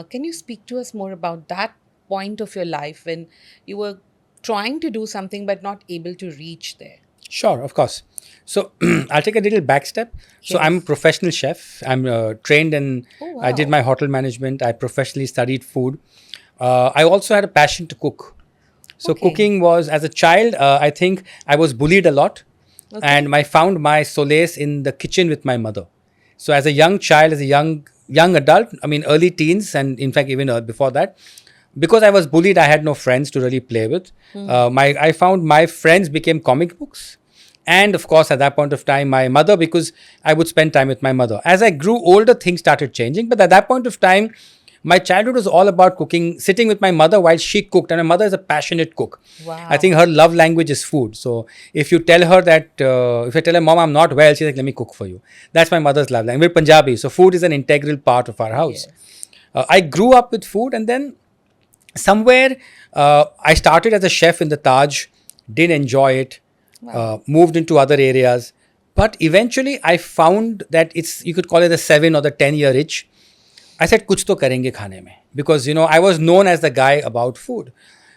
Can you speak to us more about that point of your life when you were trying to do something but not able to reach there? Sure, of course. So I'll take a little back step. So I'm a Yes. professional chef. I'm trained and Oh, I did wow. my hotel management. I professionally studied food. I also had a passion to cook. So Okay. cooking was, as a child, I think I was bullied a lot, Okay. and I found my solace in the kitchen with my mother. So as a young child, as a young adult, I mean early teens, and in fact even before that, because I was bullied, I had no friends to really play with. My I found my friends became comic books, and of course at that point of time, my mother, because I would spend time with my mother. As I grew older, things started changing, but at that point of time, my childhood was all about cooking, sitting with my mother while she cooked, and my mother is a passionate cook. I think Wow. her love language is food. So if you tell her that, if I tell her, Mom, I'm not well, she's like, let me cook for you. That's my mother's love language. We're Punjabi, so food is an integral part of our house. Yes. I grew up with food, and then somewhere I started as a chef in the Taj, did enjoy it, Wow. moved into other areas. But eventually I found that it's, you could call it the 7 or the 10-year itch. I said, kuch to karenge khane mein. Because, I was known as the guy about food.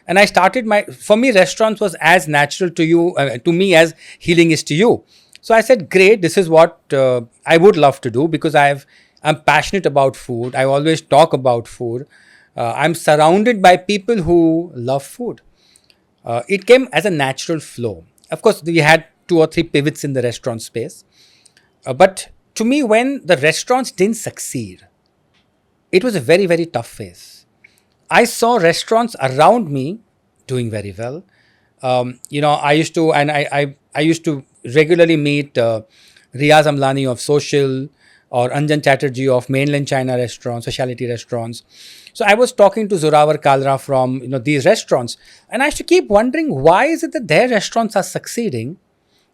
And I started for me, restaurants was as natural to me as healing is to you. So I said, great, this is what I would love to do because I'm passionate about food. I always talk about food. I'm surrounded by people who love food. It came as a natural flow. Of course, we had 2 or 3 pivots in the restaurant space. But to me, when the restaurants didn't succeed, it was a very, very tough phase. I saw restaurants around me doing very well. I used to, and I used to regularly meet Riaz Amlani of Social or Anjan Chatterjee of mainland China restaurants, specialty restaurants. So I was talking to Zorawar Kalra from these restaurants, and I used to keep wondering why is it that their restaurants are succeeding,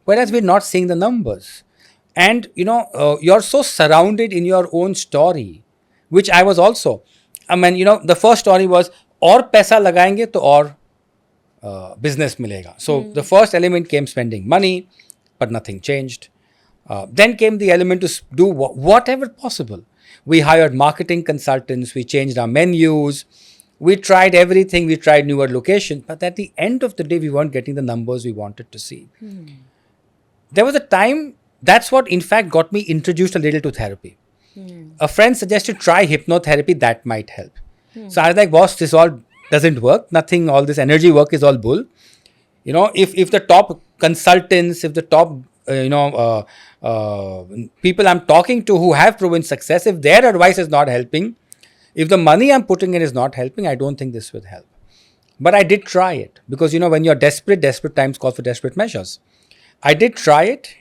whereas we're not seeing the numbers. And you're so surrounded in your own story, which I was also. I mean, the first story was और पैसा लगाएंगे तो और business milega. So the first element came spending money, but nothing changed. Then came the element to do whatever possible. We hired marketing consultants, we changed our menus, we tried everything, we tried newer locations, but at the end of the day, we weren't getting the numbers we wanted to see. There was a time, that's what in fact got me introduced a little to therapy. A friend suggested try hypnotherapy, that might help. So I was like, boss, this all doesn't work. Nothing, all this energy work is all bull. If the top consultants, if the top, people I'm talking to who have proven success, if their advice is not helping, if the money I'm putting in is not helping, I don't think this would help. But I did try it because, when you're desperate, desperate times call for desperate measures. I did try it.